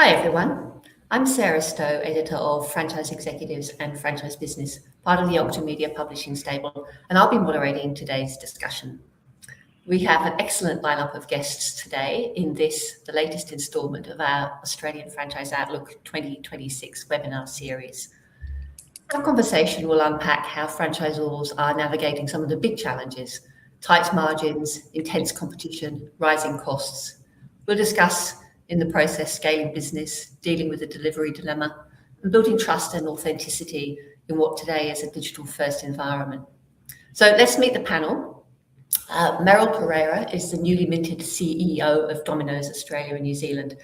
Hi everyone, I'm Sarah Stowe, editor of Franchise Executives and Franchise Business, part of the Octamedia publishing stable, and I'll be moderating today's discussion. We have an excellent lineup of guests today in this, the latest instalment of our Australian Franchise Outlook 2026 webinar series. Our conversation will unpack how franchisors are navigating some of the big challenges: tight margins, intense competition, rising costs. We'll discuss in the process scaling business, dealing with the delivery dilemma, and building trust and authenticity in what today is a digital-first environment. So let's meet the panel. Merrill Pereira is the newly minted CEO of Domino's Australia and New Zealand,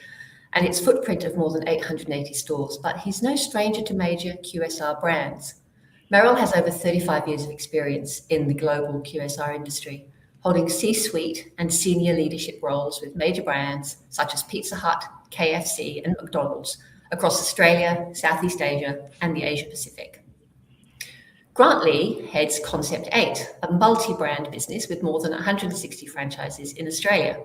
and its footprint of more than 880 stores, but he's no stranger to major QSR brands. Merrill has over 35 years of experience in the global QSR industry, holding C-suite and senior leadership roles with major brands such as Pizza Hut, KFC, and McDonald's across Australia, Southeast Asia, and the Asia Pacific. Grant Lee heads Concept 8, a multi-brand business with more than 160 franchises in Australia.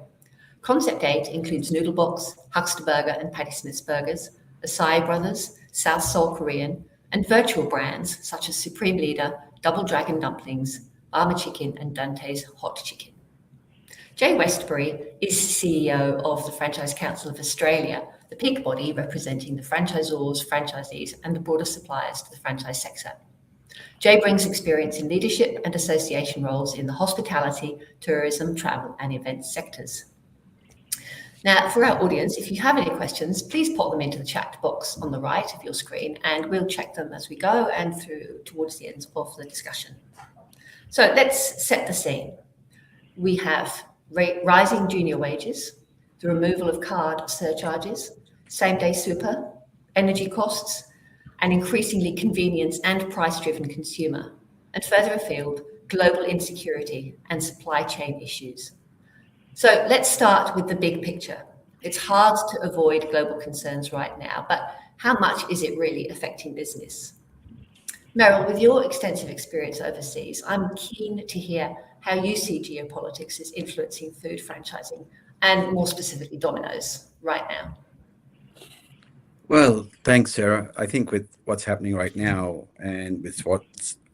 Concept 8 includes Noodlebox, Huckster Burger and Patty Smith's Burgers, Acai Brothers, South Seoul Korean, and virtual brands such as Supreme Leader, Double Dragon Dumplings, Armour Chicken, and Dante's Hot Chicken. Jay Westbury is CEO of the Franchise Council of Australia, the peak body representing the franchisors, franchisees, and the broader suppliers to the franchise sector. Jay brings experience in leadership and association roles in the hospitality, tourism, travel, and events sectors. Now, for our audience, if you have any questions, please pop them into the chat box on the right of your screen, and we'll check them as we go and through towards the end of the discussion. So let's set the scene. We have rising junior wages, the removal of card surcharges, same-day super, energy costs, and increasingly convenience and price-driven consumer, and further afield, global insecurity and supply chain issues. So let's start with the big picture. It's hard to avoid global concerns right now, but how much is it really affecting business? Merrill, with your extensive experience overseas, I'm keen to hear how you see geopolitics is influencing food franchising, and more specifically Domino's right now. Well, thanks, Sarah. I think with what's happening right now and with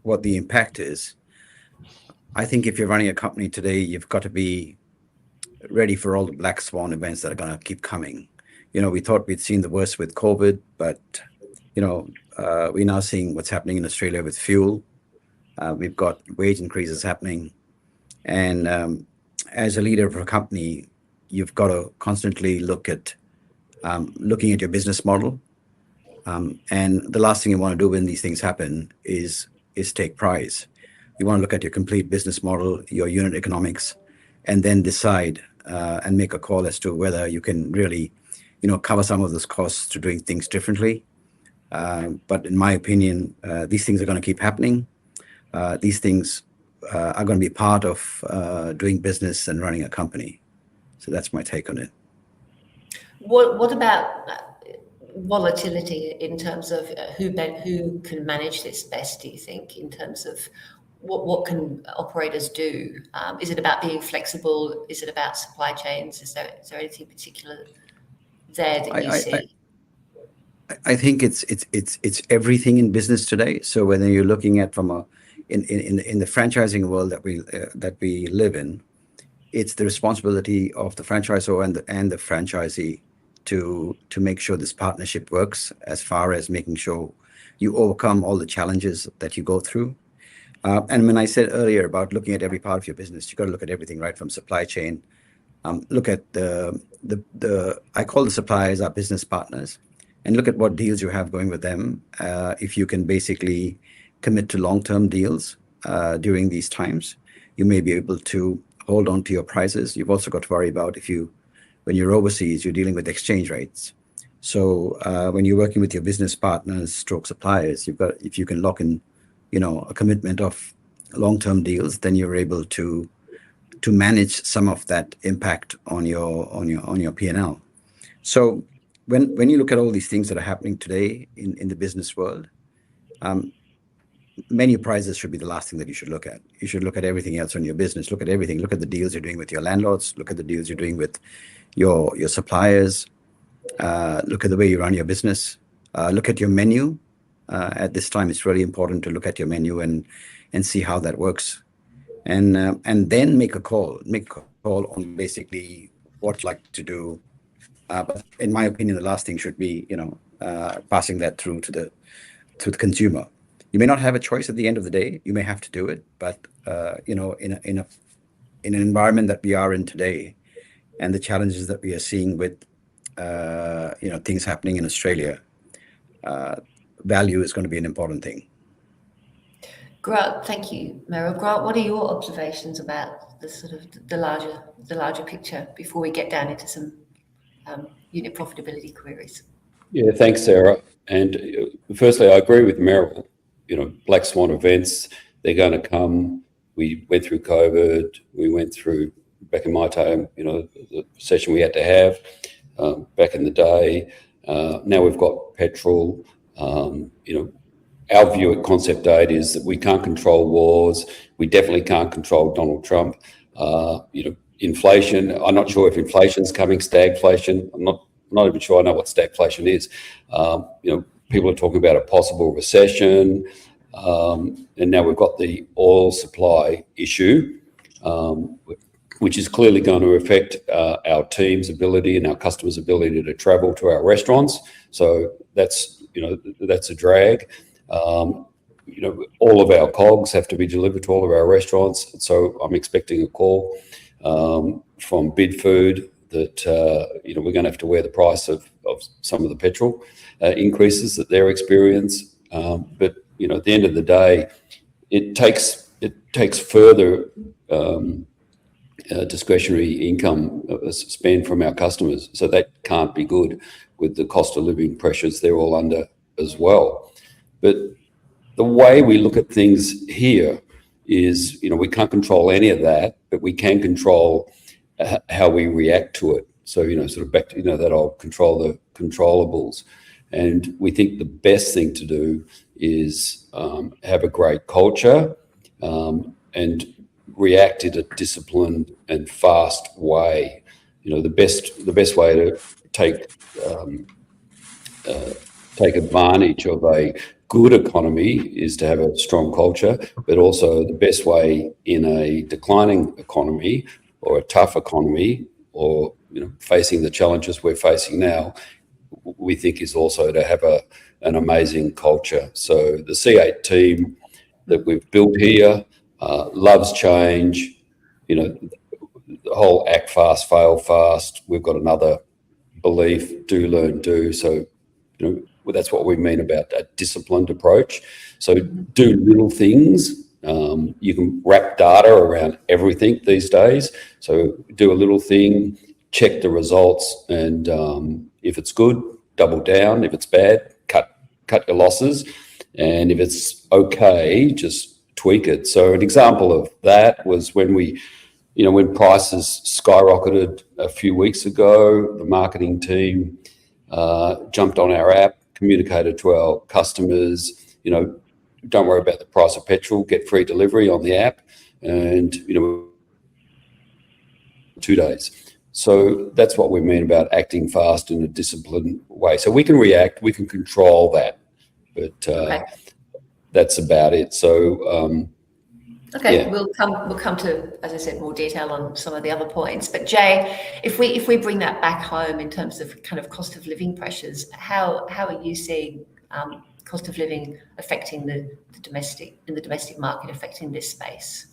what the impact is, I think if you're running a company today, you've got to be ready for all the black swan events that are going to keep coming. We thought we'd seen the worst with COVID, but we're now seeing what's happening in Australia with fuel. We've got wage increases happening. And as a leader of a company, you've got to constantly looking at your business model. And the last thing you want to do when these things happen is take prize. You want to look at your complete business model, your unit economics, and then decide and make a call as to whether you can really, cover some of those costs to doing things differently. But in my opinion, these things are going to keep happening. These things are going to be part of doing business and running a company. So that's my take on it. What about volatility in terms of who can manage this best, do you think, in terms of what can operators do? Is it about being flexible? Is it about supply chains? Is there anything particular there that you see? I think it's everything in business today. So whether you're looking at in the franchising world that we live in, it's the responsibility of the franchisor and the franchisee to make sure this partnership works, as far as making sure you overcome all the challenges that you go through. And when I said earlier about looking at every part of your business, you've got to look at everything, right from supply chain. Look at I call the suppliers our business partners, and look at what deals you have going with them. If you can basically commit to long-term deals during these times, you may be able to hold on to your prices. You've also got to worry about when you're overseas, you're dealing with exchange rates. So when you're working with your business partners, stroke suppliers, if you can lock in, a commitment of long-term deals, then you're able to manage some of that impact on your P&L. So when you look at all these things that are happening today in the business world, menu prices should be the last thing that you should look at. You should look at everything else on your business. Look at everything. Look at the deals you're doing with your landlords. Look at the deals you're doing with your suppliers. Look at the way you run your business. Look at your menu. At this time, it's really important to look at your menu and see how that works, and then make a call. Make a call on basically what you like to do. But in my opinion, the last thing should be, passing that through to the consumer. You may not have a choice at the end of the day. You may have to do it, but in an environment that we are in today, and the challenges that we are seeing with things happening in Australia, value is going to be an important thing. Grant, thank you, Meryl. Grant, what are your observations about the sort of the larger picture before we get down into some unit profitability queries? Yeah, thanks, Sarah. And firstly, I agree with Meryl. Black swan events, they're going to come. We went through COVID. We went through, back in my time, the session we had to have back in the day. Now we've got petrol. Our view at Concept 8 is that we can't control wars. We definitely can't control Donald Trump. Inflation, I'm not sure if inflation's coming, stagflation. I'm not even sure I know what stagflation is. People are talking about a possible recession. And now we've got the oil supply issue, which is clearly going to affect our team's ability and our customers' ability to travel to our restaurants. So that's a drag. All of our COGS have to be delivered to all of our restaurants. So I'm expecting a call from Bid Food that we're going to have to wear the price of some of the petrol increases that they're experiencing. But at the end of the day, it takes further discretionary income spend from our customers. So that can't be good with the cost of living pressures they're all under as well. But the way we look at things here is, we can't control any of that, but we can control how we react to it. So, sort of back to, that I'll control the controllables. And we think the best thing to do is have a great culture and react in a disciplined and fast way. The best way to take advantage of a good economy is to have a strong culture, but also the best way in a declining economy or a tough economy, or facing the challenges we're facing now, we think is also to have an amazing culture. So the C8 team that we've built here loves change. The whole act fast, fail fast. We've got another belief: do, learn, do. So that's what we mean about a disciplined approach. So do little things. You can wrap data around everything these days. So do a little thing, check the results, and if it's good, double down. If it's bad, cut your losses. And if it's okay, just tweak it. So an example of that was when when prices skyrocketed a few weeks ago, the marketing team jumped on our app, communicated to our customers, don't worry about the price of petrol, get free delivery on the app, and 2 days. So that's what we mean about acting fast in a disciplined way. So we can react, we can control that, but that's about it. So okay, yeah. we'll come to, as I said, more detail on some of the other points. But Jay, if we bring that back home in terms of kind of cost of living pressures, how are you seeing cost of living affecting the domestic market, affecting this space?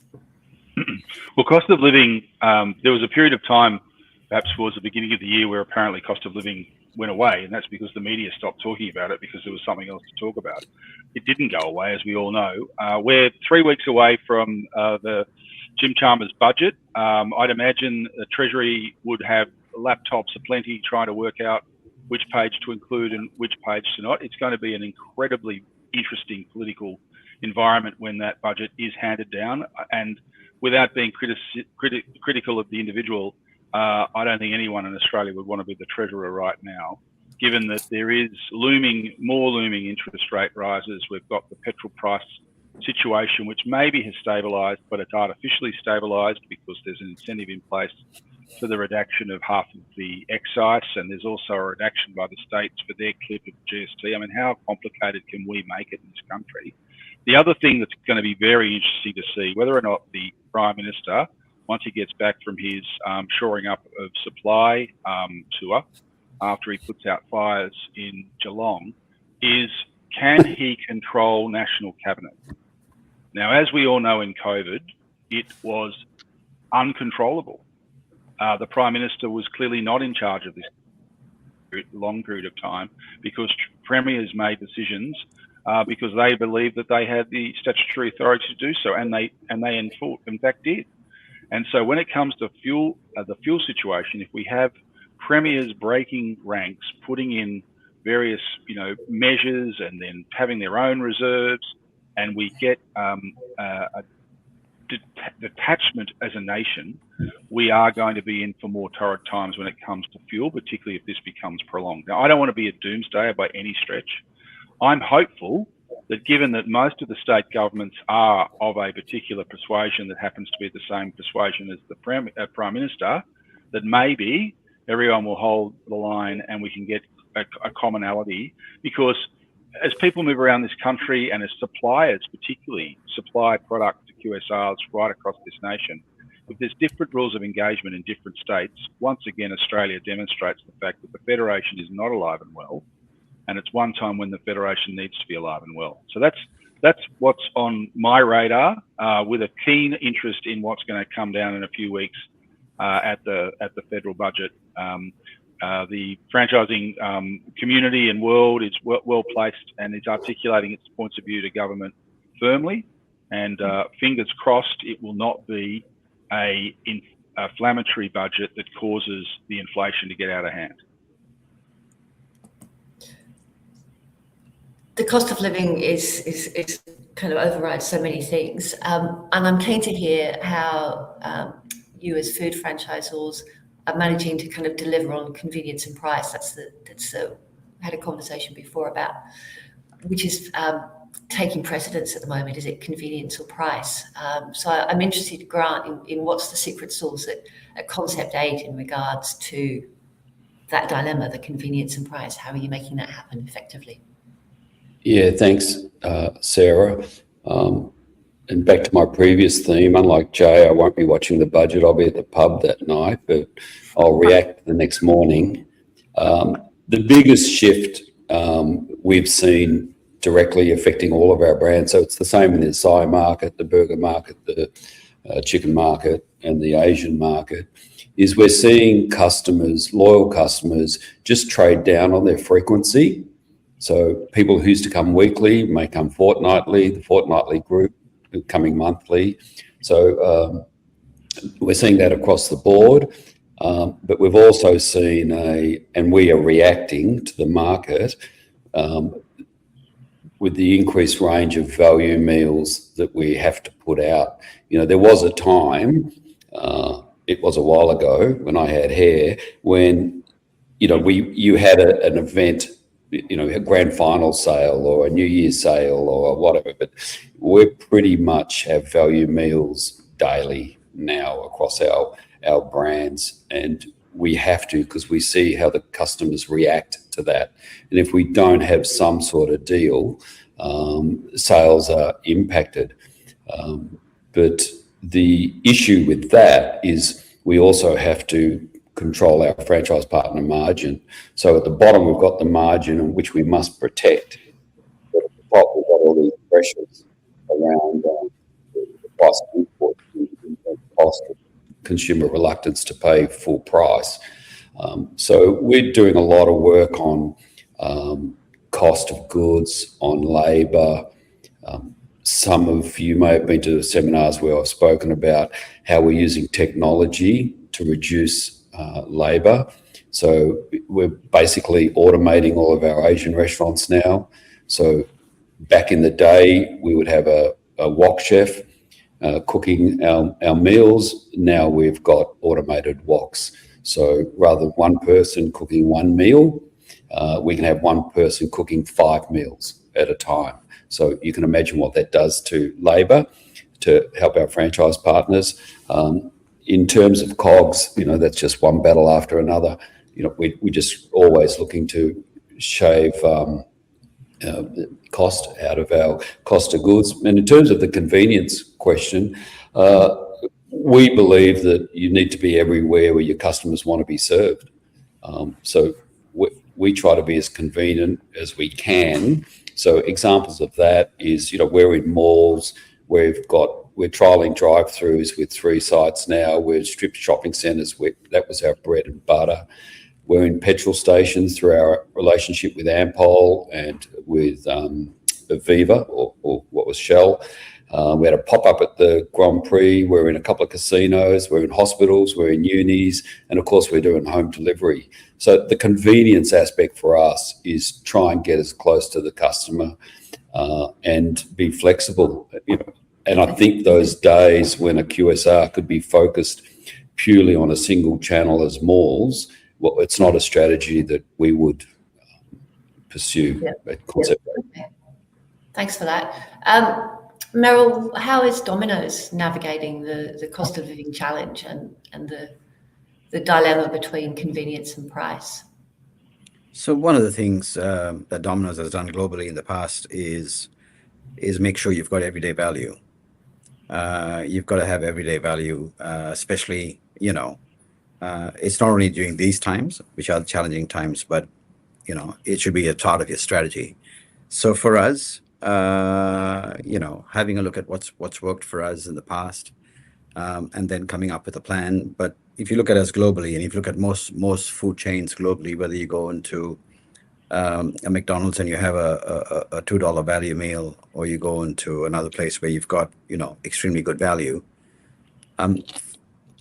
Well, cost of living, there was a period of time, perhaps towards the beginning of the year, where apparently cost of living went away, and that's because the media stopped talking about it because there was something else to talk about. It didn't go away, as we all know. We're 3 weeks away from the Jim Chalmers budget. I'd imagine the Treasury would have laptops aplenty trying to work out which page to include and which page to not. It's going to be an incredibly interesting political environment when that budget is handed down. And without being critical of the individual, I don't think anyone in Australia would want to be the Treasurer right now, given that there is more looming interest rate rises. We've got the petrol price situation, which maybe has stabilised, but it's artificially stabilised because there's an incentive in place to the redaction of half of the excise, and there's also a redaction by the states for their clip of GST. I mean, how complicated can we make it in this country? The other thing that's going to be very interesting to see whether or not the Prime Minister, once he gets back from his shoring up of supply tour, after he puts out fires in Geelong, is can he control National Cabinet? Now, as we all know in COVID, it was uncontrollable. The Prime Minister was clearly not in charge of this long period of time because premiers made decisions because they believed that they had the statutory authority to do so, and they in fact did. And so when it comes to fuel, the fuel situation, if we have premiers breaking ranks, putting in various measures and then having their own reserves, and we get a detachment as a nation, we are going to be in for more torrid times when it comes to fuel, particularly if this becomes prolonged. Now, I don't want to be a doomsdayer by any stretch. I'm hopeful that given that most of the state governments are of a particular persuasion that happens to be the same persuasion as the Prime Minister, that maybe everyone will hold the line and we can get a commonality, because as people move around this country and as suppliers particularly supply product to QSRs right across this nation, if there's different rules of engagement in different states, once again, Australia demonstrates the fact that the Federation is not alive and well, and it's one time when the Federation needs to be alive and well. So that's what's on my radar, with a keen interest in what's going to come down in a few weeks at the federal budget. The franchising community and world is well placed and is articulating its points of view to government firmly, and fingers crossed it will not be a inflammatory budget that causes the inflation to get out of hand. The cost of living is kind of overrides so many things, and I'm keen to hear how you as food franchisors are managing to kind of deliver on convenience and price. That's had a conversation before about, which is taking precedence at the moment. Is it convenience or price? So I'm interested, Grant, in what's the secret sauce at Concept 8 in regards to that dilemma, the convenience and price. How are you making that happen effectively? Yeah, thanks, Sarah. And back to my previous theme, unlike Jay, I won't be watching the budget. I'll be at the pub that night, but I'll react the next morning. The biggest shift we've seen directly affecting all of our brands, so it's the same in the Thai market, the burger market, the chicken market, and the Asian market, is we're seeing customers, loyal customers, just trade down on their frequency. So people who used to come weekly may come fortnightly, the fortnightly group coming monthly. So we're seeing that across the board, but we've also seen and we are reacting to the market with the increased range of value meals that we have to put out. There was a time, it was a while ago when I had hair, when you had an event, a grand final sale or a New Year's sale or whatever, but we pretty much have value meals daily now across our brands, and we have to, because we see how the customers react to that. And if we don't have some sort of deal, sales are impacted. But the issue with that is we also have to control our franchise partner margin. So at the bottom, we've got the margin which we must protect. But at the top, we've got all these pressures around the price of import, the cost of consumer reluctance to pay full price. So we're doing a lot of work on cost of goods, on labour. Some of you may have been to seminars where I've spoken about how we're using technology to reduce labour. So we're basically automating all of our Asian restaurants now. So back in the day, we would have a wok chef cooking our meals. Now we've got automated woks. So rather than one person cooking one meal, we can have one person cooking 5 meals at a time. So you can imagine what that does to labour, to help our franchise partners. in terms of COGS, that's just one battle after another. We're just always looking to shave cost out of our cost of goods. And in terms of the convenience question, we believe that you need to be everywhere where your customers want to be served. So we try to be as convenient as we can. So examples of that is, we're in malls, we're trialling drive-throughs with 3 sites now. We're strip shopping centres. That was our bread and butter. We're in petrol stations through our relationship with Ampol and with Viva, or what was Shell. We had a pop-up at the Grand Prix. We're in a couple of casinos. We're in hospitals. We're in unis. And, of course, we're doing home delivery. So the convenience aspect for us is try and get as close to the customer and be flexible. And I think those days when a QSR could be focused purely on a single channel as malls, well, it's not a strategy that we would pursue at Concept. Okay. Thanks for that. Meryl, how is Domino's navigating the cost of living challenge and the dilemma between convenience and price? So one of the things that Domino's has done globally in the past is make sure you've got everyday value. You've got to have everyday value, especially, it's not only during these times, which are challenging times, but, it should be a part of your strategy. So for us, having a look at what's worked for us in the past, and then coming up with a plan. But if you look at us globally, and if you look at most food chains globally, whether you go into a McDonald's and you have a $2 value meal, or you go into another place where you've got extremely good value,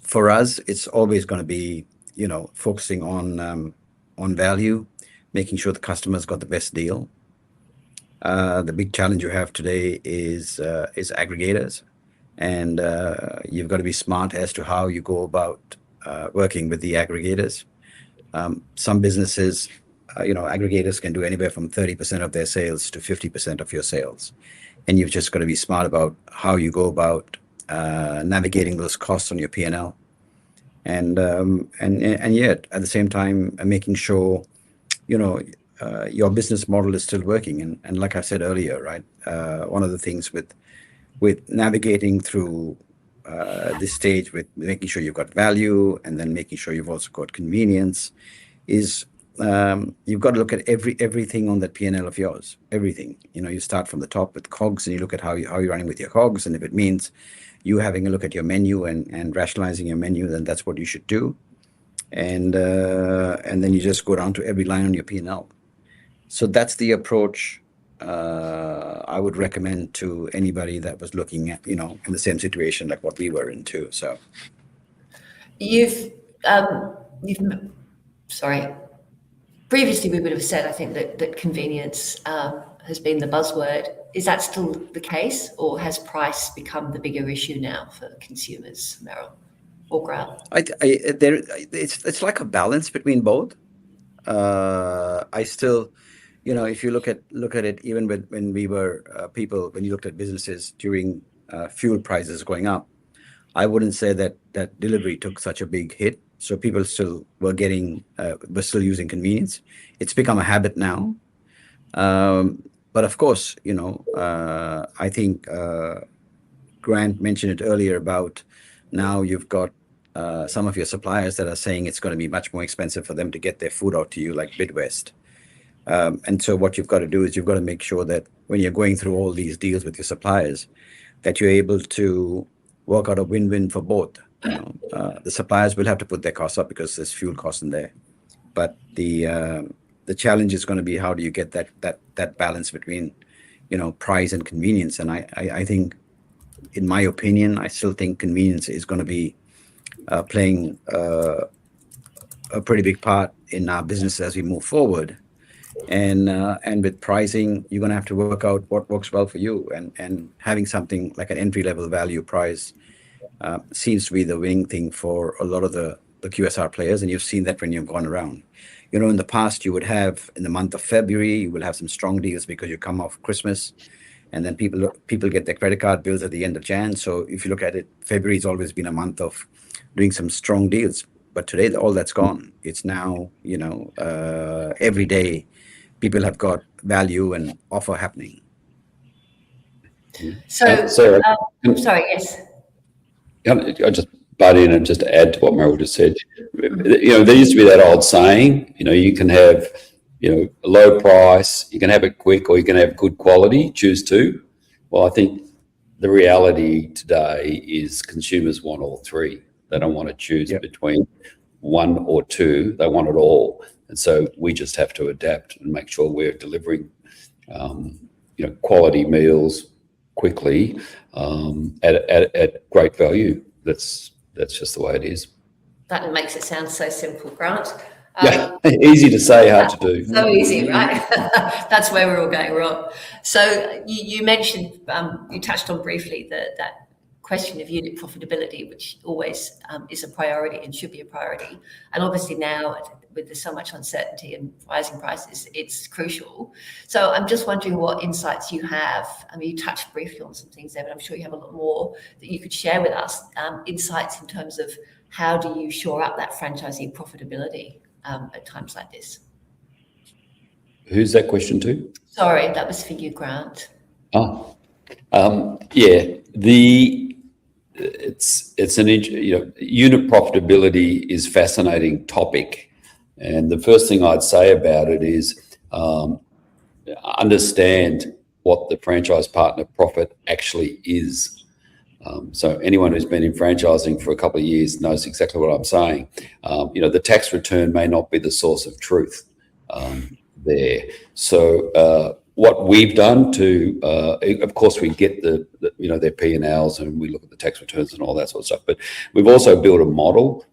for us it's always going to be focusing on value, making sure the customer's got the best deal. The big challenge you have today is aggregators, and you've got to be smart as to how you go about working with the aggregators. Some businesses, aggregators can do anywhere from 30% of their sales to 50% of your sales, and you've just got to be smart about how you go about navigating those costs on your P&L, and yet at the same time making sure your business model is still working. And like I said earlier, right, one of the things with navigating through this stage, with making sure you've got value and then making sure you've also got convenience, is you've got to look at everything on that P&L of yours. Everything. You start from the top with COGS, and you look at how you're running with your COGS, and if it means you having a look at your menu and rationalizing your menu, then that's what you should do. And then you just go down to every line on your P&L. So that's the approach I would recommend to anybody that was looking at, in the same situation like what we were in too. So previously we would have said, I think, that convenience has been the buzzword. Is that still the case, or has price become the bigger issue now for consumers, Meryl or Grant? It's like a balance between both. I still, if you look at it, even when we were when you looked at businesses during fuel prices going up, I wouldn't say that delivery took such a big hit. So people still were still using convenience. It's become a habit now. But of course, I think Grant mentioned it earlier about now you've got some of your suppliers that are saying it's going to be much more expensive for them to get their food out to you, like Midwest. And so what you've got to do is you've got to make sure that when you're going through all these deals with your suppliers, that you're able to work out a win-win for both. The suppliers will have to put their costs up because there's fuel costs in there, but the challenge is going to be how do you get that balance between price and convenience. And I think, in my opinion, I still think convenience is going to be playing a pretty big part in our business as we move forward. And with pricing, you're going to have to work out what works well for you. And having something like an entry-level value price seems to be the winning thing for a lot of the QSR players. And you've seen that when you've gone around. In the past, you would have, in the month of February, you will have some strong deals because you come off Christmas. and then people get their credit card bills at the end of Jan. So if you look at it, February's always been a month of doing some strong deals. But today, all that's gone. It's now, every day, people have got value and offer happening. So, Sarah, sorry, yes. I just butt in and just add to what Meryl just said. There used to be that old saying, you can have, a low price, you can have it quick, or you can have good quality, choose two. Well, I think the reality today is consumers want all three. They don't want to choose between one or two. They want it all. And so we just have to adapt and make sure we're delivering, quality meals quickly at great value. That's just the way it is. That makes it sound so simple, Grant. Easy to say, hard to do. So easy, right? That's where we're all going wrong. So you mentioned, you touched on briefly that question of unit profitability, which always is a priority and should be a priority. And obviously now, with so much uncertainty and rising prices, it's crucial. So I'm just wondering what insights you have. I mean, you touched briefly on some things there, but I'm sure you have a lot more that you could share with us. Insights in terms of how do you shore up that franchisee profitability at times like this? Who's that question to? Sorry, that was for you, Grant. It's an unit profitability is fascinating topic, and the first thing I'd say about it is understand what the franchise partner profit actually is. So anyone who's been in franchising for a couple of years knows exactly what I'm saying. The tax return may not be the source of truth there. So what we've done to, of course, we get their P&Ls and we look at the tax returns and all that sort of stuff. But we've also built a model.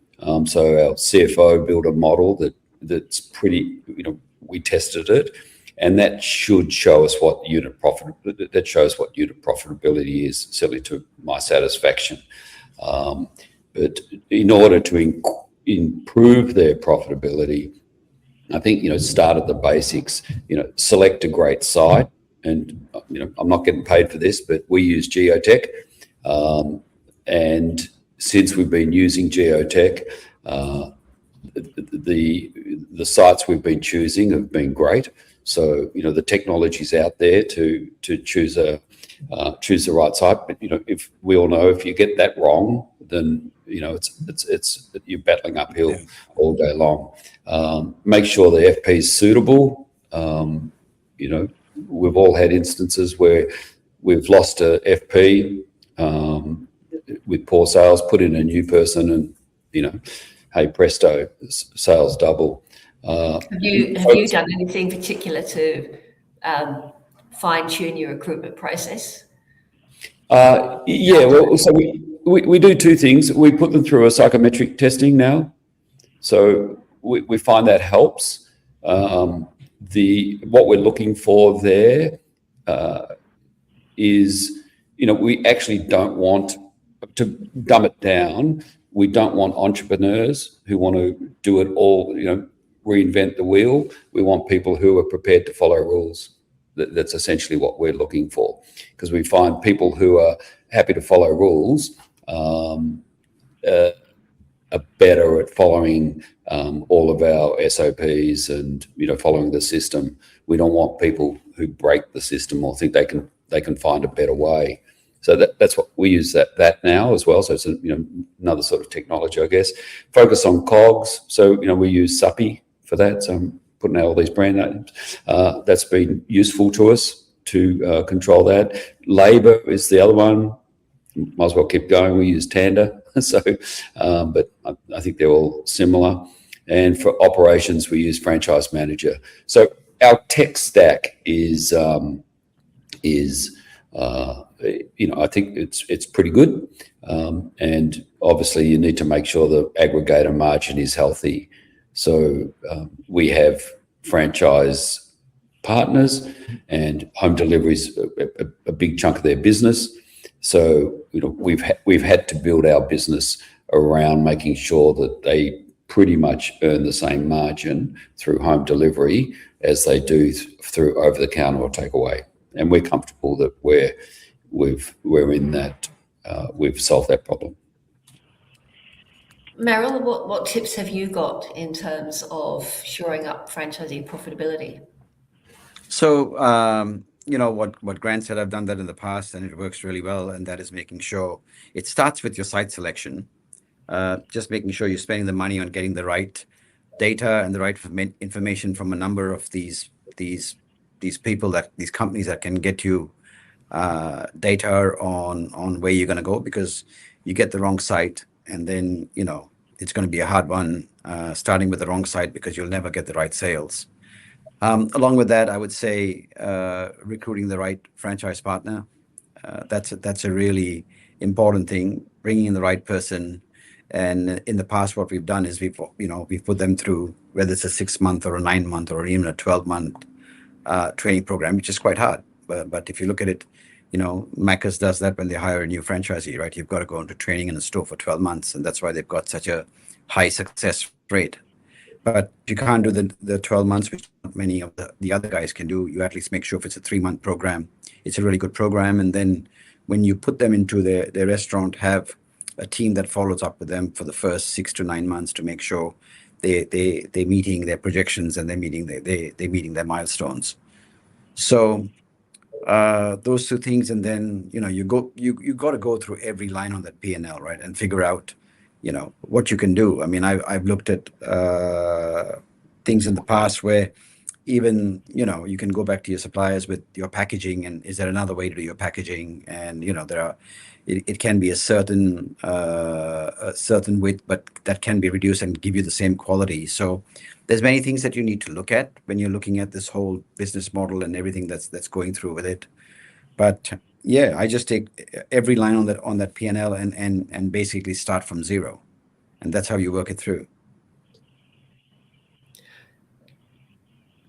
So our CFO built a model that's pretty, we tested it, and that should show us what unit profitability is, certainly to my satisfaction. But in order to improve their profitability, I think, start at the basics, select a great site. And, I'm not getting paid for this, but we use geotech. And since we've been using geotech, the sites we've been choosing have been great. So, the technology's out there to choose the right site. But, if we all know, if you get that wrong, then, it's you're battling uphill all day long. Make sure the FP is suitable. We've all had instances where we've lost a FP with poor sales, put in a new person, and hey presto, sales double. Have you done anything particular to fine tune your recruitment process? Well, so we do two things. We put them through a psychometric testing now, so we find that helps. What we're looking for there is, we actually don't want to dumb it down. We don't want entrepreneurs who want to do it all, reinvent the wheel. We want people who are prepared to follow rules. That's essentially what we're looking for, because we find people who are happy to follow rules are better at following all of our SOPs and following the system. We don't want people who break the system or think they can find a better way. So that's what we use that now as well. So it's another sort of technology, I guess. Focus on COGS. So we use SAPI for that. So I'm putting out all these brand names. That's been useful to us to control that. Labor is the other one. Might as well keep going. We use Tanda. So, but I think they're all similar. And for operations, we use Franchise Manager. So our tech stack is I think it's pretty good. And obviously you need to make sure the aggregator margin is healthy. So we have franchise partners, and home delivery is a big chunk of their business. So we've had to build our business around making sure that they pretty much earn the same margin through home delivery as they do through over the counter or takeaway. and we're comfortable that we're in that, we've solved that problem. Meryl, what tips have you got in terms of shoring up franchisee profitability? So, what Grant said, I've done that in the past and it works really well. And that is making sure it starts with your site selection, just making sure you're spending the money on getting the right data and the right information from a number of these people, these companies that can get you data on where you're going to go, because you get the wrong site and then, it's going to be a hard one starting with the wrong site, because you'll never get the right sales. Along with that, I would say recruiting the right franchise partner. That's a really important thing, bringing in the right person. And in the past, what we've done is we've put them through, whether it's a 6-month or a 9-month or even a 12-month training program, which is quite hard. But if you look at it, Macca's does that when they hire a new franchisee, right? You've got to go into training in a store for 12 months, and that's why they've got such a high success rate. But if you can't do the 12 months, which not many of the other guys can do, you at least make sure if it's a 3-month program, it's a really good program. And then when you put them into their restaurant, have a team that follows up with them for the first 6 to 9 months to make sure they're meeting their projections and they're meeting their milestones. So those two things, and then you got to go through every line on that P&L, right, and figure out what you can do. I mean, I've looked at things in the past where even you can go back to your suppliers with your packaging, and is there another way to do your packaging? And it can be a certain width, but that can be reduced and give you the same quality. So there's many things that you need to look at when you're looking at this whole business model and everything that's going through with it. But yeah, I just take every line on that P&L and basically start from zero, and that's how you work it through.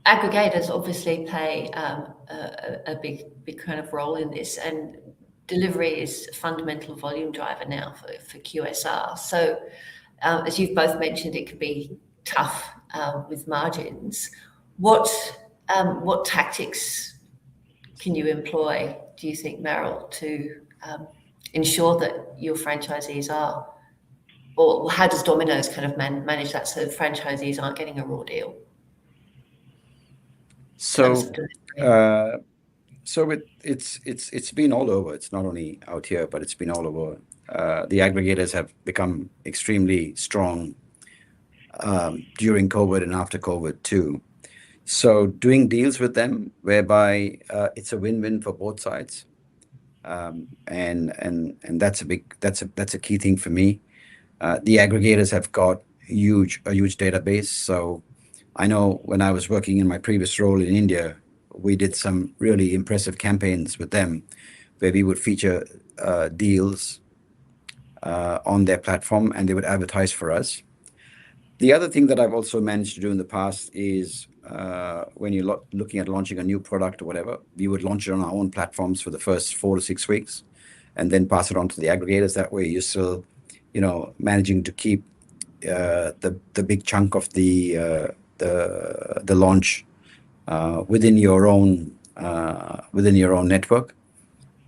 Aggregators obviously play a big kind of role in this, and delivery is a fundamental volume driver now for QSR. So as you've both mentioned, it can be tough with margins. What tactics can you employ, do you think, Meryl, to ensure that your franchisees are, or how does Domino's kind of manage that so franchisees aren't getting a raw deal? So it's been all over. It's not only out here, but it's been all over. The aggregators have become extremely strong during COVID and after COVID too. So doing deals with them whereby it's a win-win for both sides, and that's a key thing for me. The aggregators have got a huge database. So I know when I was working in my previous role in India, we did some really impressive campaigns with them where we would feature deals on their platform, and they would advertise for us. The other thing that I've also managed to do in the past is when you're looking at launching a new product or whatever, we would launch it on our own platforms for the first 4 to 6 weeks and then pass it on to the aggregators. That way you're still, managing to keep the big chunk of the launch within your own network.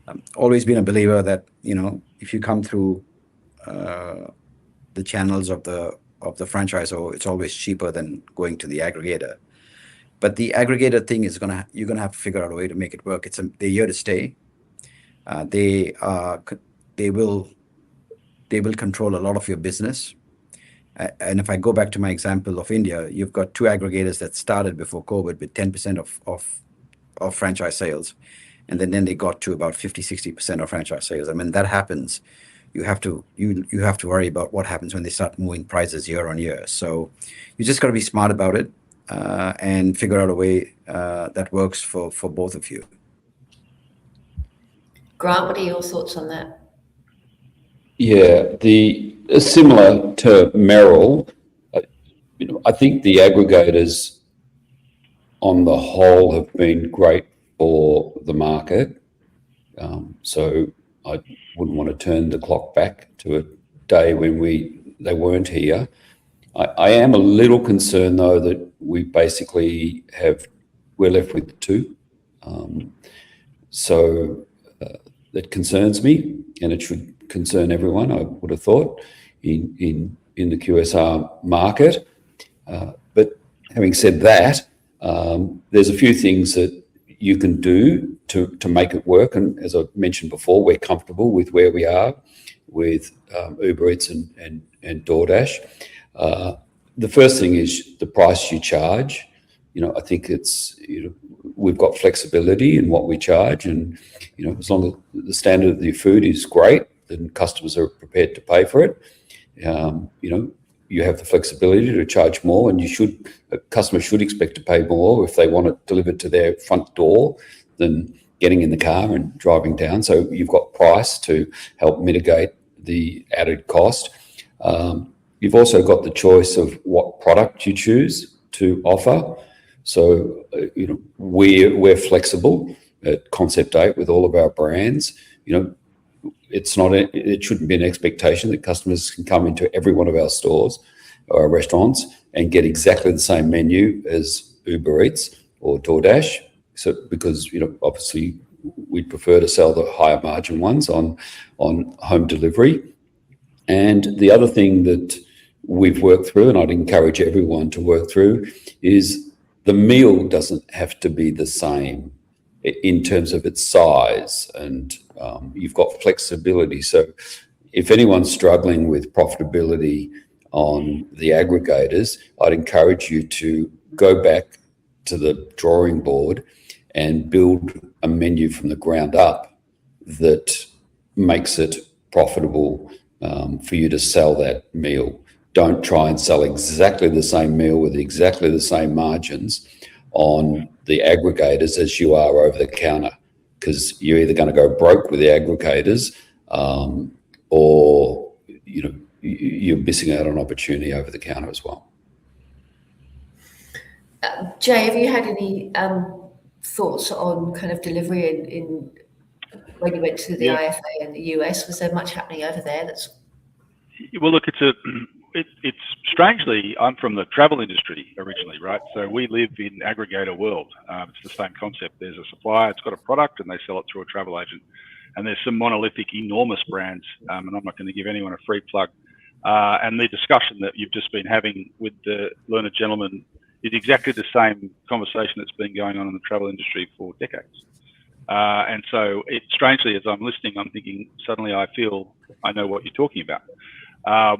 I've always been a believer that if you come through the channels of the franchisor, it's always cheaper than going to the aggregator. But the aggregator thing is you're gonna have to figure out a way to make it work. They're here to stay. They will control a lot of your business. And if I go back to my example of India, you've got 2 aggregators that started before COVID with 10% of franchise sales. And then they got to about 50-60% of franchise sales. I mean, that happens. You have to worry about what happens when they start moving prices year on year. So you just got to be smart about it and figure out a way that works for both of you. Grant, what are your thoughts on that? Yeah, similar to Meryl, I think the aggregators on the whole have been great for the market. So I wouldn't want to turn the clock back to a day when they weren't here. I am a little concerned though that we're left with 2. So that concerns me, and it should concern everyone, I would have thought, in the QSR market. But having said that, there's a few things that you can do to make it work. And as I mentioned before, we're comfortable with where we are with Uber Eats and DoorDash. The first thing is the price you charge. I think it's, we've got flexibility in what we charge, and, as long as the standard of the food is great, then customers are prepared to pay for it. You have the flexibility to charge more, and a customer should expect to pay more if they want it delivered to their front door than getting in the car and driving down. So you've got price to help mitigate the added cost. You've also got the choice of what product you choose to offer. So, we're flexible at Concept 8 with all of our brands. It shouldn't be an expectation that customers can come into every one of our stores or our restaurants and get exactly the same menu as Uber Eats or DoorDash. So, because, obviously we'd prefer to sell the higher margin ones on home delivery. And the other thing that we've worked through, and I'd encourage everyone to work through, is the meal doesn't have to be the same in terms of its size, and you've got flexibility. So if anyone's struggling with profitability on the aggregators, I'd encourage you to go back to the drawing board and build a menu from the ground up that makes it profitable for you to sell that meal. Don't try and sell exactly the same meal with exactly the same margins on the aggregators as you are over the counter, because you're either going to go broke with the aggregators or you're missing out on opportunity over the counter as well. Jay, have you had any thoughts on kind of delivery in when you went to the IFA in the US? Was there much happening over there? Well, look, it's strangely, I'm from the travel industry originally, right? So we live in aggregator world. It's the same concept. There's a supplier, it's got a product, and they sell it through a travel agent. And there's some monolithic, enormous brands, and I'm not going to give anyone a free plug. And the discussion that you've just been having with the learned gentleman is exactly the same conversation that's been going on in the travel industry for decades. And so strangely, as I'm listening, I'm thinking, suddenly I feel I know what you're talking about.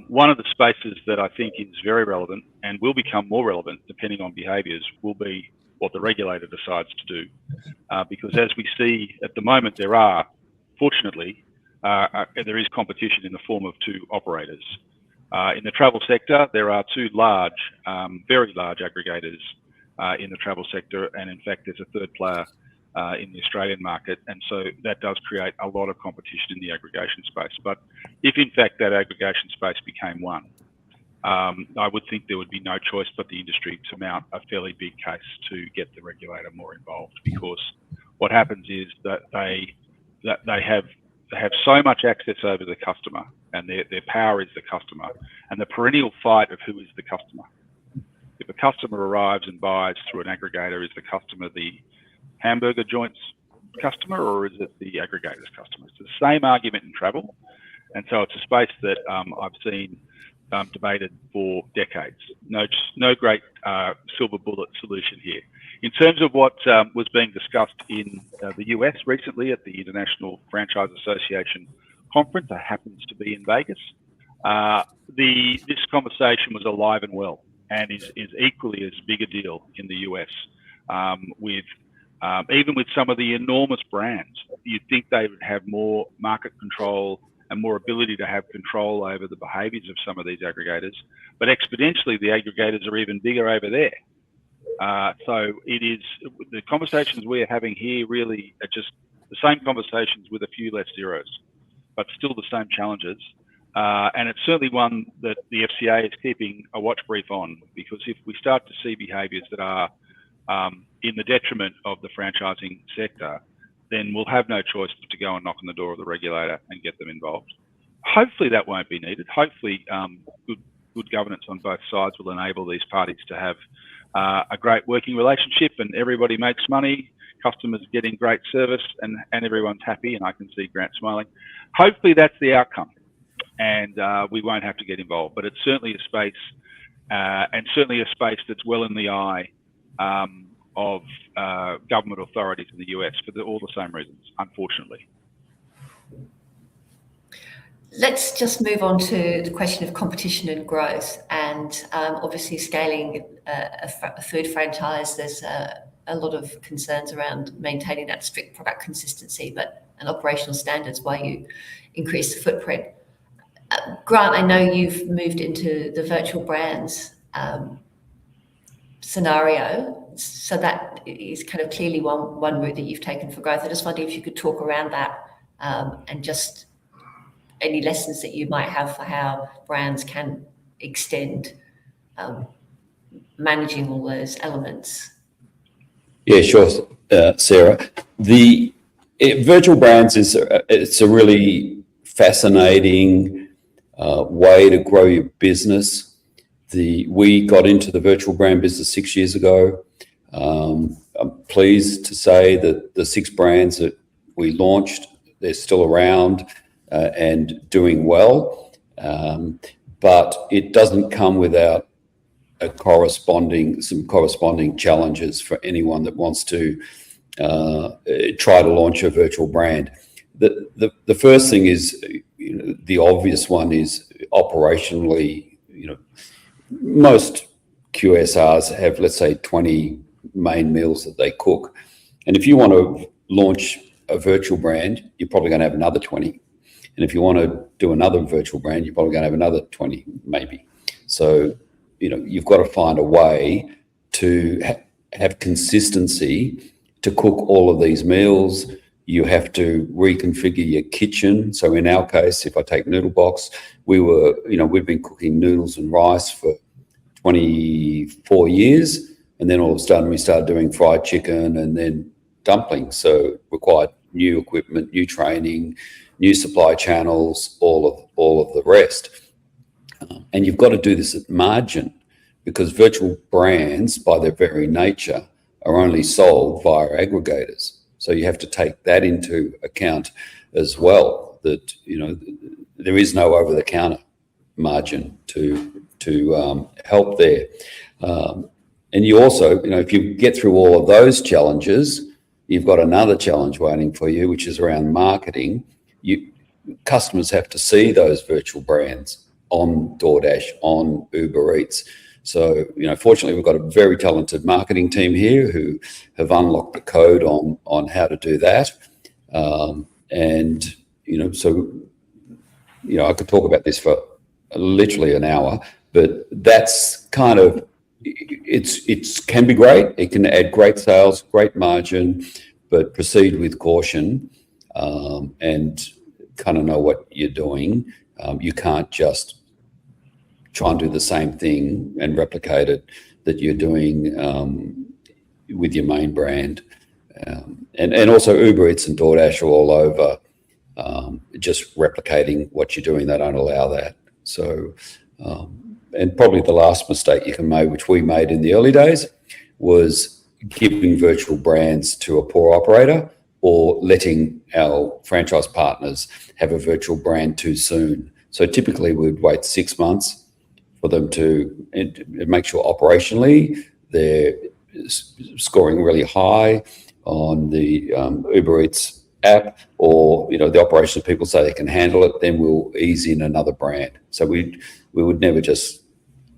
One of the spaces that I think is very relevant and will become more relevant depending on behaviours will be what the regulator decides to do. Because as we see at the moment, fortunately, there is competition in the form of two operators. In the travel sector, there are two very large aggregators in the travel sector. And in fact, there's a third player in the Australian market, and so that does create a lot of competition in the aggregation space. But if in fact that aggregation space became one, I would think there would be no choice but the industry to mount a fairly big case to get the regulator more involved, because what happens is that they have so much access over the customer, and their power is the customer, and the perennial fight of who is the customer. If a customer arrives and buys through an aggregator, is the customer the hamburger joint's customer, or is it the aggregator's customer? It's the same argument in travel, and so it's a space that I've seen debated for decades. No great silver bullet solution here. In terms of what was being discussed in the US recently at the International Franchise Association conference, that happens to be in Vegas, this conversation was alive and well, and is equally as big a deal in the US. Even with some of the enormous brands, you'd think they would have more market control and more ability to have control over the behaviours of some of these aggregators. But exponentially, the aggregators are even bigger over there. So it is, the conversations we're having here really are just the same conversations with a few less zeros, but still the same challenges. And it's certainly one that the FCA is keeping a watch brief on, because if we start to see behaviours that are in the detriment of the franchising sector, then we'll have no choice but to go and knock on the door of the regulator and get them involved. Hopefully that won't be needed. Hopefully good governance on both sides will enable these parties to have a great working relationship, and everybody makes money, customers are getting great service, and everyone's happy, and I can see Grant smiling. Hopefully that's the outcome, and we won't have to get involved. But it's certainly a space, and certainly a space that's well in the eye of government authorities in the US for all the same reasons, unfortunately. Let's just move on to the question of competition and growth, and obviously scaling a food franchise. There's a lot of concerns around maintaining that strict product consistency, and operational standards while you increase the footprint. Grant, I know you've moved into the virtual brands scenario, so that is kind of clearly one route that you've taken for growth. I just wonder if you could talk around that and just any lessons that you might have for how brands can extend managing all those elements. Yeah, sure, Sarah. The virtual brands it's a really fascinating way to grow your business. We got into the virtual brand business 6 years ago. I'm pleased to say that the 6 brands that we launched, they're still around and doing well, but it doesn't come without some corresponding challenges for anyone that wants to try to launch a virtual brand. The first thing is, the obvious one is operationally. Most QSRs have, let's say, 20 main meals that they cook, and if you want to launch a virtual brand, you're probably going to have another 20. And if you want to do another virtual brand, you're probably going to have another 20, maybe. So, you've got to find a way to have consistency to cook all of these meals. You have to reconfigure your kitchen. So in our case, if I take Noodle Box, we've been cooking noodles and rice for 24 years. And then all of a sudden we started doing fried chicken and then dumplings. So it required new equipment, new training, new supply channels, all of the rest. And you've got to do this at margin, because virtual brands, by their very nature, are only sold via aggregators. So you have to take that into account as well, that there is no over-the-counter margin to help there. And you also, if you get through all of those challenges, you've got another challenge waiting for you, which is around marketing. Customers have to see those virtual brands on DoorDash, on Uber Eats. So, fortunately, we've got a very talented marketing team here who have unlocked the code on how to do that. I could talk about this for literally an hour, but that's kind of, it can be great. It can add great sales, great margin, but proceed with caution and kind of know what you're doing. You can't just try and do the same thing and replicate it that you're doing with your main brand. And also Uber Eats and DoorDash are all over just replicating what you're doing. They don't allow that. So, and probably the last mistake you can make, which we made in the early days, was giving virtual brands to a poor operator or letting our franchise partners have a virtual brand too soon. So typically we'd wait 6 months for them to make sure operationally they're scoring really high on the Uber Eats app, or the operations people say they can handle it, then we'll ease in another brand. So we would never just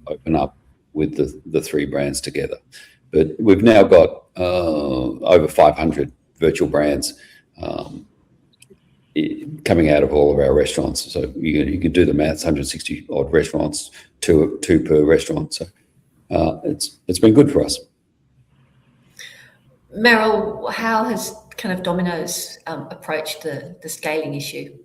open up with the 3 brands together. But we've now got over 500 virtual brands coming out of all of our restaurants. So you can do the maths, 160 odd restaurants, two per restaurant. So it's been good for us. Merrill, how has kind of Domino's approached the scaling issue?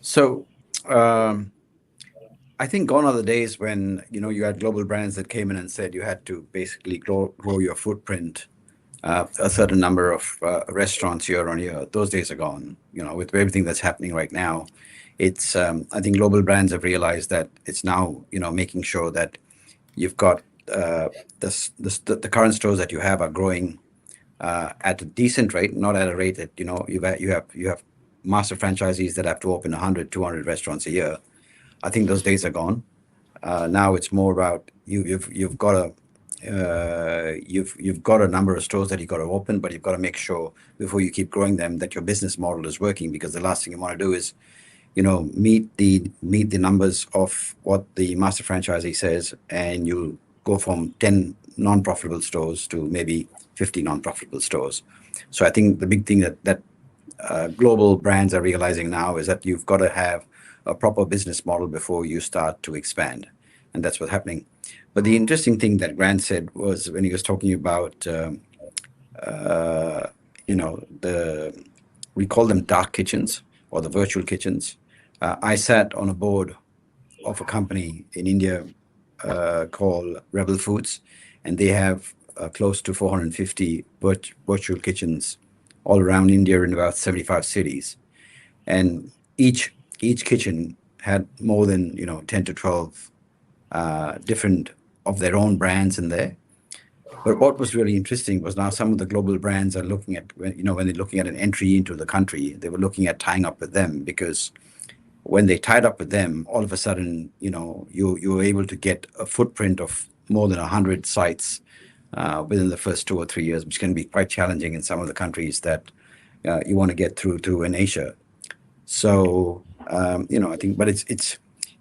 So I think gone are the days when you had global brands that came in and said you had to basically grow your footprint a certain number of restaurants year on year. Those days are gone. With everything that's happening right now, it's I think global brands have realized that it's now making sure that you've got the current stores that you have are growing at a decent rate, not at a rate that, you have master franchisees that have to open 100, 200 restaurants a year. I think those days are gone. Now it's more about you've got a number of stores that you've got to open, but you've got to make sure before you keep growing them that your business model is working, because the last thing you want to do is meet the numbers of what the master franchisee says, and you go from 10 non-profitable stores to maybe 50 non-profitable stores. So I think the big thing that global brands are realizing now is that you've got to have a proper business model before you start to expand, and that's what's happening. But the interesting thing that Grant said was when he was talking about we call them dark kitchens or the virtual kitchens. I sat on a board of a company in India called Rebel Foods, and they have close to 450 virtual kitchens all around India in about 75 cities. And each kitchen had more than 10 to 12 different of their own brands in there. But what was really interesting was now some of the global brands are looking at, when they're looking at an entry into the country, they were looking at tying up with them, because when they tied up with them, all of a sudden, you were able to get a footprint of more than 100 sites within the first 2 or 3 years, which can be quite challenging in some of the countries that you want to get through to in Asia. So, I think, but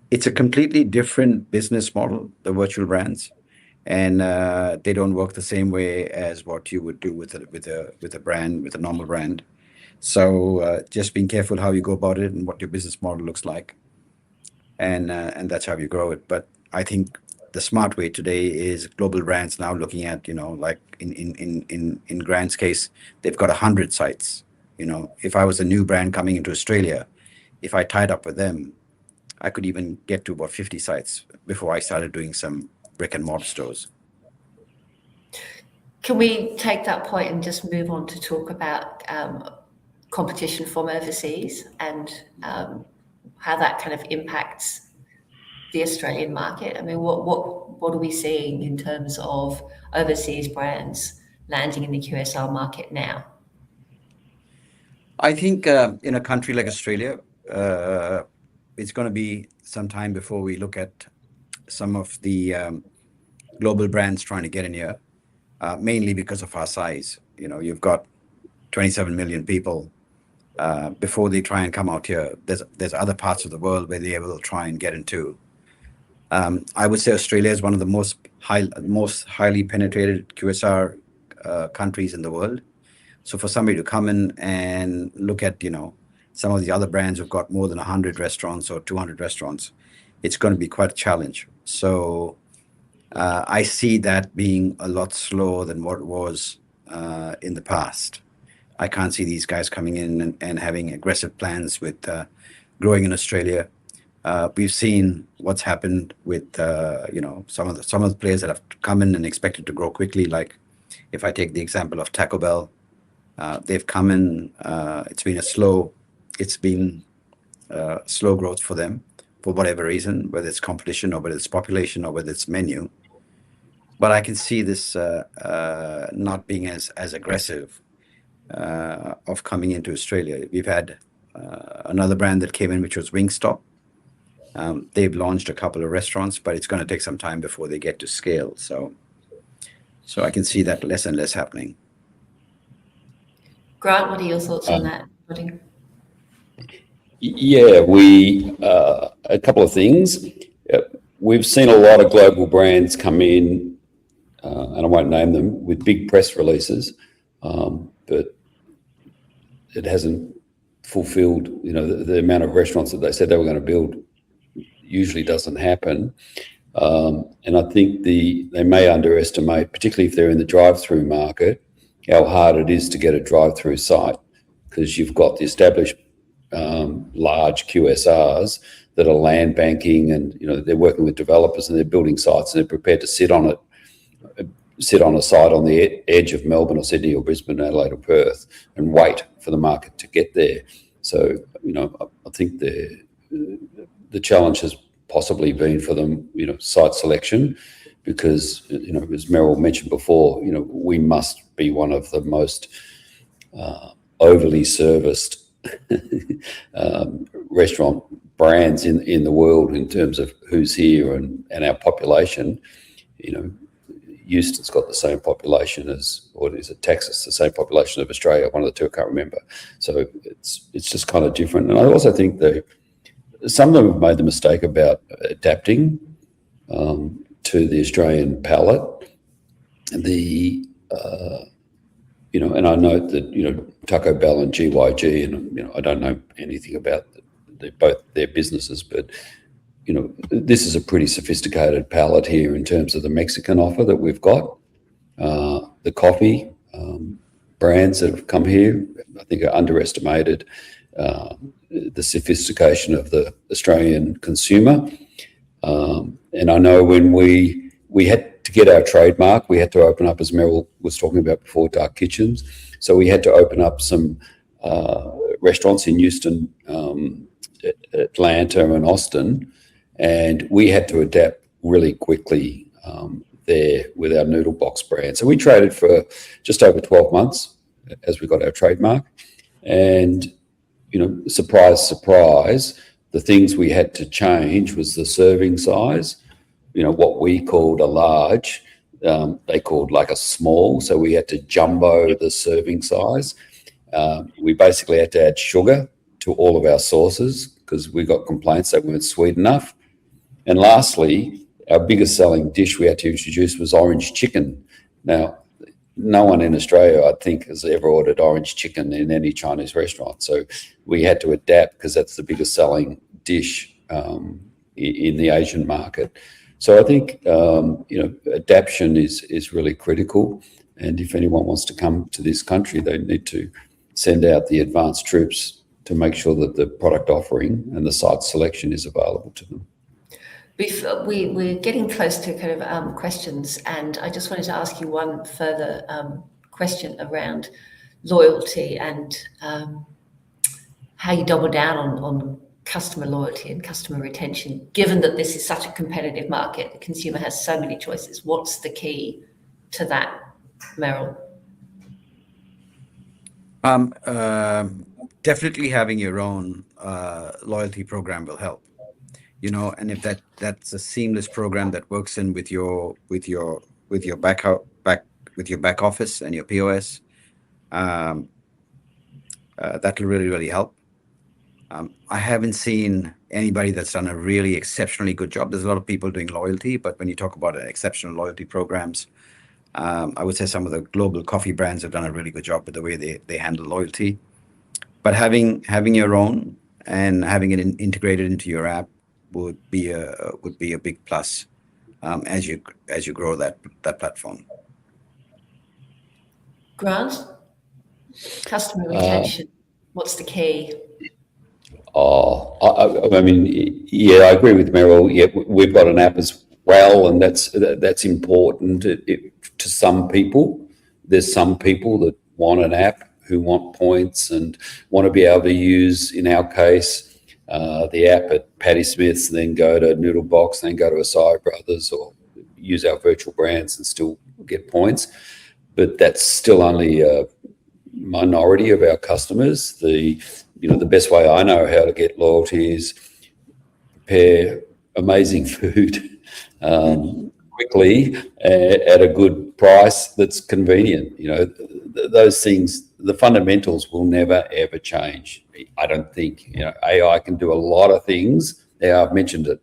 it's a completely different business model, the virtual brands, and they don't work the same way as what you would do with a brand, with a normal brand. So just being careful how you go about it and what your business model looks like, and that's how you grow it. But I think the smart way today is global brands now looking at, like in Grant's case, they've got 100 sites. If I was a new brand coming into Australia, if I tied up with them, I could even get to about 50 sites before I started doing some brick and mortar stores. Can we take that point and just move on to talk about competition from overseas and how that kind of impacts the Australian market? I mean, what are we seeing in terms of overseas brands landing in the QSR market now? I think in a country like Australia, it's going to be some time before we look at some of the global brands trying to get in here, mainly because of our size. You've got 27 million people. Before they try and come out here, there's other parts of the world where they will try and get into. I would say Australia is one of the most highly penetrated QSR countries in the world. So for somebody to come in and look at, some of the other brands who've got more than 100 restaurants or 200 restaurants, it's going to be quite a challenge. So I see that being a lot slower than what it was in the past. I can't see these guys coming in and having aggressive plans with growing in Australia. We've seen what's happened with some of the players that have come in and expected to grow quickly. Like if I take the example of Taco Bell, they've come in. It's been slow growth for them for whatever reason, whether it's competition or whether it's population or whether it's menu. But I can see this not being as aggressive of coming into Australia. We've had another brand that came in, which was Wingstop. They've launched a couple of restaurants, but it's going to take some time before they get to scale. So I can see that less and less happening. Grant, what are your thoughts on that? Yeah, a couple of things. We've seen a lot of global brands come in, and I won't name them, with big press releases, but it hasn't fulfilled, the amount of restaurants that they said they were going to build usually doesn't happen. And I think they may underestimate, particularly if they're in the drive-through market, how hard it is to get a drive-through site, because you've got the established large QSRs that are land banking, and they're working with developers and they're building sites and they're prepared to sit on a site on the edge of Melbourne or Sydney or Brisbane, Adelaide or Perth and wait for the market to get there. So I think the challenge has possibly been for them, site selection, because, as Meryl mentioned before, we must be one of the most overly serviced restaurant brands in the world in terms of who's here and our population. Houston's got the same population as, or is it Texas, the same population of Australia, one of the two, I can't remember. So it's just kind of different. And I also think that some of them have made the mistake about adapting to the Australian palate. And I note that, Taco Bell and GYG, and, I don't know anything about both their businesses, but, this is a pretty sophisticated palate here in terms of the Mexican offer that we've got. The coffee brands that have come here, I think, are underestimated. The sophistication of the Australian consumer. And I know when we had to get our trademark, we had to open up, as Meryl was talking about before, dark kitchens. So we had to open up some restaurants in Houston, Atlanta and Austin, and we had to adapt really quickly there with our noodle box brand. So we traded for just over 12 months as we got our trademark. And, surprise, surprise, the things we had to change was the serving size. What we called a large, they called like a small. So we had to jumbo the serving size. We basically had to add sugar to all of our sauces because we got complaints they weren't sweet enough. And lastly, our biggest selling dish we had to introduce was orange chicken. Now, no one in Australia, I think, has ever ordered orange chicken in any Chinese restaurant. So we had to adapt because that's the biggest selling dish in the Asian market. So I think, adaptation is really critical. And if anyone wants to come to this country, they need to send out the advanced troops to make sure that the product offering and the site selection is available to them. We're getting close to kind of questions, and I just wanted to ask you one further question around loyalty and how you double down on customer loyalty and customer retention, given that this is such a competitive market. The consumer has so many choices. What's the key to that, Meryl? Definitely having your own loyalty program will help. And if that's a seamless program that works in with your back office and your POS, that'll really, really help. I haven't seen anybody that's done a really exceptionally good job. There's a lot of people doing loyalty, but when you talk about exceptional loyalty programs, I would say some of the global coffee brands have done a really good job with the way they handle loyalty. But having your own and having it integrated into your app would be a big plus as you grow that platform. Grant, customer retention. What's the key? I mean, yeah, I agree with Meryl. Yeah, we've got an app as well, and that's important to some people. There's some people that want an app who want points and want to be able to use, in our case, the app at Patty Smith's, then go to Noodle Box, then go to Acai Brothers, or use our virtual brands and still get points. But that's still only a minority of our customers. The best way I know how to get loyalty is prepare amazing food quickly at a good price that's convenient. Those things, the fundamentals will never ever change. I don't think. AI can do a lot of things. Yeah, I've mentioned it.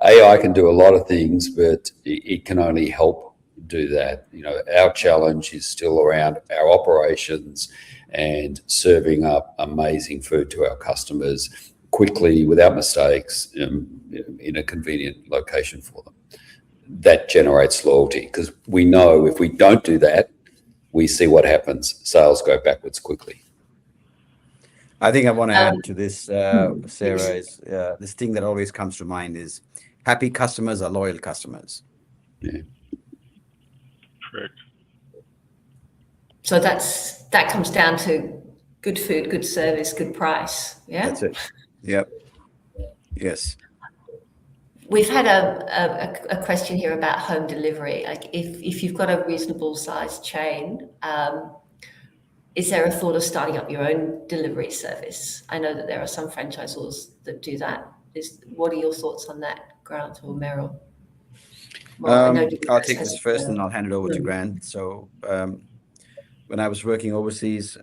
AI can do a lot of things, but it can only help do that. Our challenge is still around our operations and serving up amazing food to our customers quickly, without mistakes, in a convenient location for them. That generates loyalty, because we know if we don't do that, we see what happens. Sales go backwards quickly. I think I want to add to this, Sarah, is this thing that always comes to mind is happy customers are loyal customers. Yeah. Correct. So that comes down to good food, good service, good price. Yeah. That's it. Yep. Yes. We've had a question here about home delivery. Like if you've got a reasonable sized chain, is there a thought of starting up your own delivery service? I know that there are some franchisors that do that. What are your thoughts on that, Grant or Meryl? Well, I know I'll take this first and I'll hand it over to Grant. So when I was working overseas,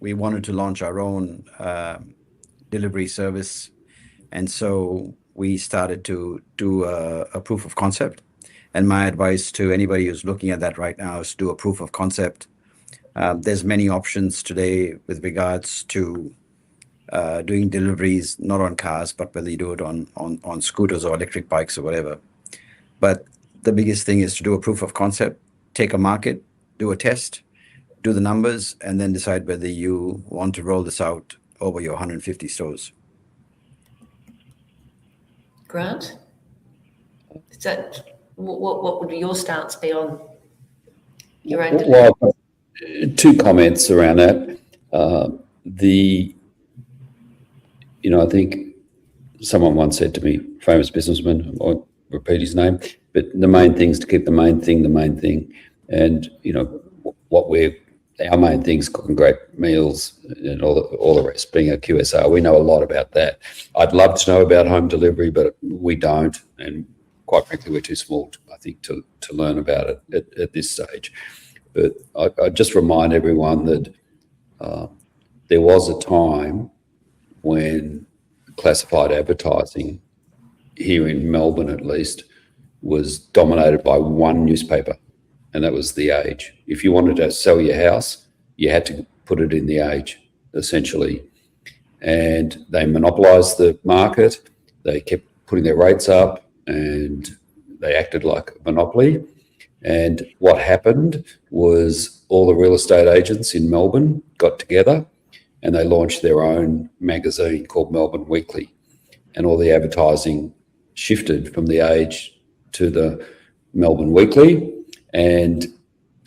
we wanted to launch our own delivery service. And so we started to do a proof of concept. And my advice to anybody who's looking at that right now is to do a proof of concept. There's many options today with regards to doing deliveries, not on cars, but whether you do it on scooters or electric bikes or whatever. But the biggest thing is to do a proof of concept, take a market, do a test, do the numbers, and then decide whether you want to roll this out over your 150 stores. Grant? So what would your stance be on your own delivery? Well, two comments around that. I think someone once said to me, famous businessman, I won't repeat his name, but the main thing is to keep the main thing the main thing. And, our main thing is cooking great meals and all the rest, being a QSR. We know a lot about that. I'd love to know about home delivery, but we don't. And quite frankly, we're too small, I think, to learn about it at this stage. But I just remind everyone that there was a time when classified advertising here in Melbourne, at least, was dominated by one newspaper, and that was The Age. If you wanted to sell your house, you had to put it in The Age, essentially. And they monopolised the market. They kept putting their rates up, and they acted like a monopoly. And what happened was all the real estate agents in Melbourne got together and they launched their own magazine called Melbourne Weekly. And all the advertising shifted from The Age to the Melbourne Weekly. And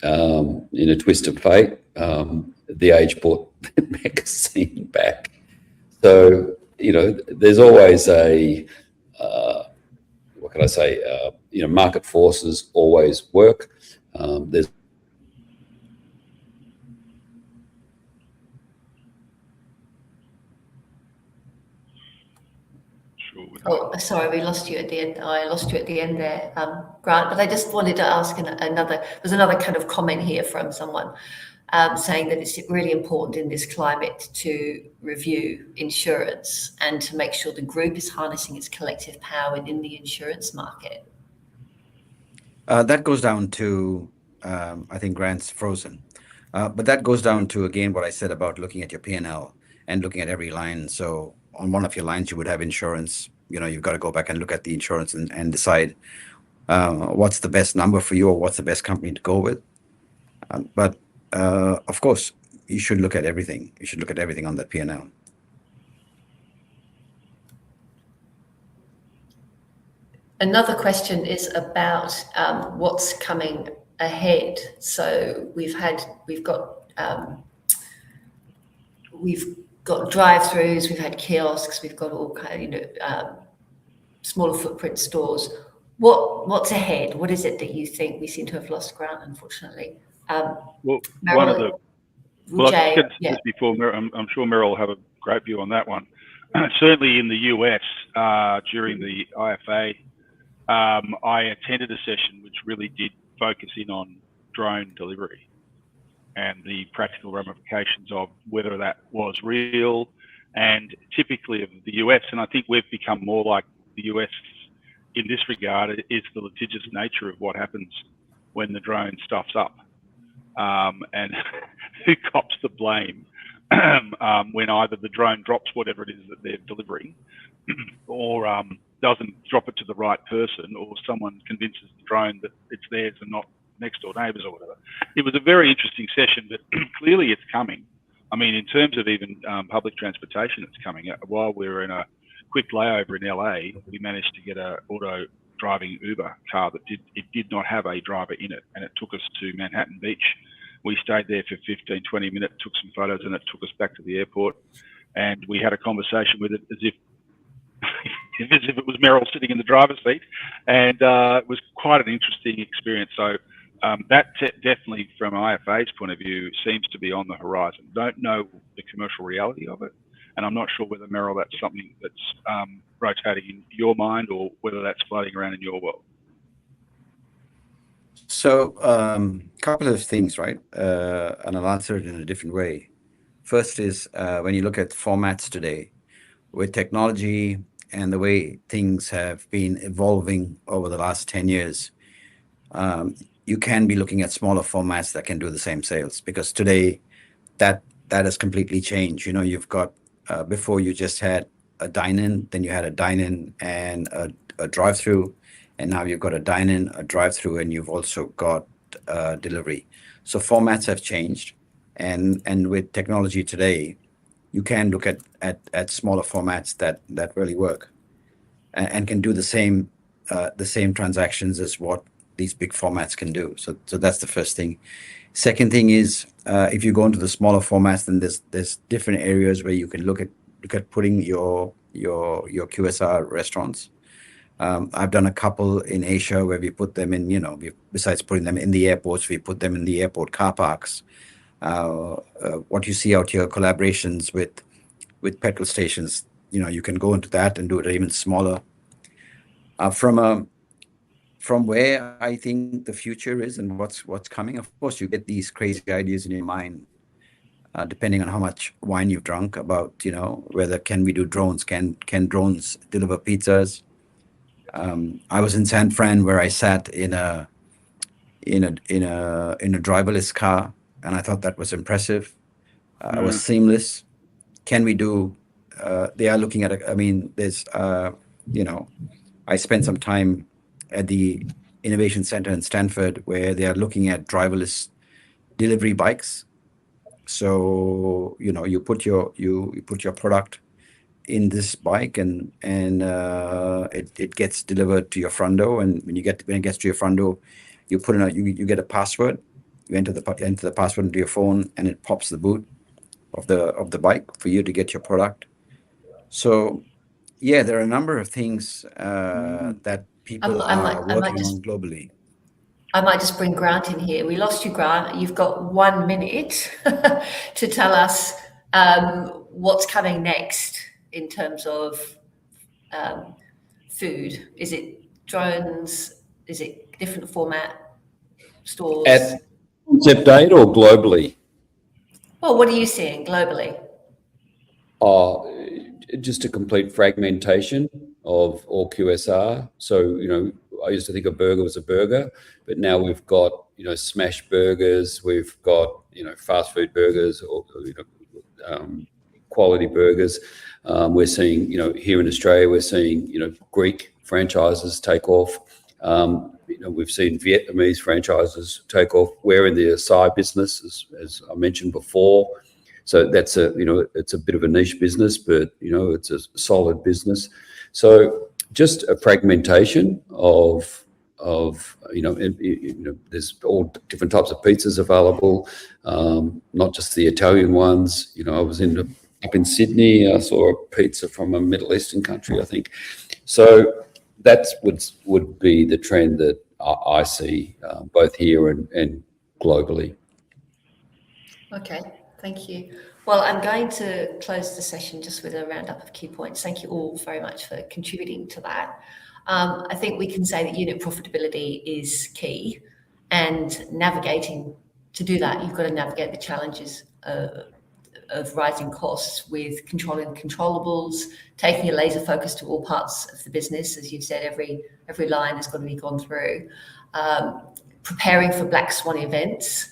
in a twist of fate, The Age bought the magazine back. So, there's always market forces always work. There's Oh, sorry, we lost you at the end. I lost you at the end there, Grant. But I just wanted to ask there's another kind of comment here from someone saying that it's really important in this climate to review insurance and to make sure the group is harnessing its collective power within the insurance market. That goes down to, I think Grant's frozen, but that goes down to, again, what I said about looking at your P&L and looking at every line. So on one of your lines, you would have insurance. You've got to go back and look at the insurance and decide what's the best number for you or what's the best company to go with. But of course, you should look at everything. You should look at everything on that P&L. Another question is about what's coming ahead. So we've got drive-throughs, we've had kiosks, we've got all kind of smaller footprint stores. What's ahead? What is it that you think? We seem to have lost ground, unfortunately. Just before, I'm sure Meryl will have a great view on that one. Certainly in the US, during the IFA, I attended a session which really did focus in on drone delivery and the practical ramifications of whether that was real, and typically of the US. And I think we've become more like the US in this regard, is the litigious nature of what happens when the drone stuffs up, and who cops the blame when either the drone drops whatever it is that they're delivering or doesn't drop it to the right person, or someone convinces the drone that it's theirs and not next door neighbours or whatever. It was a very interesting session, but clearly it's coming. I mean, in terms of even public transportation, it's coming. While we were in a quick layover in LA, we managed to get an auto driving Uber car that did not have a driver in it, and it took us to Manhattan Beach. We stayed there for 15, 20 minutes, took some photos, and it took us back to the airport. And we had a conversation with it as if as if it was Merrill sitting in the driver's seat, and it was quite an interesting experience. So that definitely, from IFA's point of view, seems to be on the horizon. Don't know the commercial reality of it, and I'm not sure whether, Merrill, that's something that's rotating in your mind or whether that's floating around in your world. So, couple of things, right? And I'll answer it in a different way. First is when you look at formats today, with technology and the way things have been evolving over the last 10 years, you can be looking at smaller formats that can do the same sales, because today that has completely changed. You know, you've got before you just had a dine-in, then you had a dine-in and a drive-through, and now you've got a dine-in, a drive-through, and you've also got delivery. So formats have changed, and with technology today, you can look at smaller formats that really work and can do the same transactions as what these big formats can do. So that's the first thing. Second thing is, if you go into the smaller formats, then there's different areas where you can look at putting your QSR restaurants. I've done a couple in Asia where we put them in, besides putting them in the airports, we put them in the airport car parks. What you see out here, collaborations with petrol stations, you can go into that and do it even smaller. From where I think the future is and what's coming, of course, you get these crazy ideas in your mind, depending on how much wine you've drunk, about whether can we do drones? Can drones deliver pizzas? I was in San Fran where I sat in a driverless car, and I thought that was impressive. It was seamless. Can we do? They are looking at. There's I spent some time at the Innovation Center in Stanford where they are looking at driverless delivery bikes. So you put your product in this bike, and it gets delivered to your front door. And when it gets to your front door, you put in you get a password. You enter the password into your phone, and it pops the boot of the bike for you to get your product. So yeah, there are a number of things that people are working on globally. I might just bring Grant in here. We lost you, Grant. You've got 1 minute to tell us what's coming next in terms of food. Is it drones? Is it different format stores? At concept date or globally? Well, what are you seeing globally? Just a complete fragmentation of all QSR. So, I used to think a burger was a burger, but now we've got, smash burgers, we've got, fast food burgers, or, quality burgers. We're seeing, here in Australia, we're seeing, Greek franchises take off. We've seen Vietnamese franchises take off. We're in the Acai business, as I mentioned before. So that's it's a bit of a niche business, but it's a solid business. So just a fragmentation of there's all different types of pizzas available, not just the Italian ones. I was up in Sydney. I saw a pizza from a Middle Eastern country, I think. So that would be the trend that I see both here and globally. Okay. Thank you. Well, I'm going to close the session just with a roundup of key points. Thank you all very much for contributing to that. I think we can say that unit profitability is key, and navigating to do that, you've got to navigate the challenges of rising costs with controlling controllables, taking a laser focus to all parts of the business. As you've said, every line has got to be gone through, preparing for black swan events,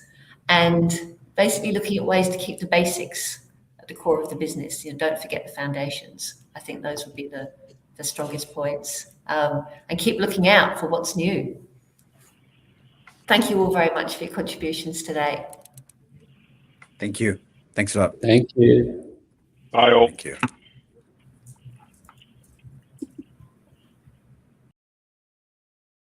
and basically looking at ways to keep the basics at the core of the business. Don't forget the foundations. I think those would be the strongest points, and keep looking out for what's new. Thank you all very much for your contributions today. Thank you. Thanks a lot. Thank you. Bye all. Thank you.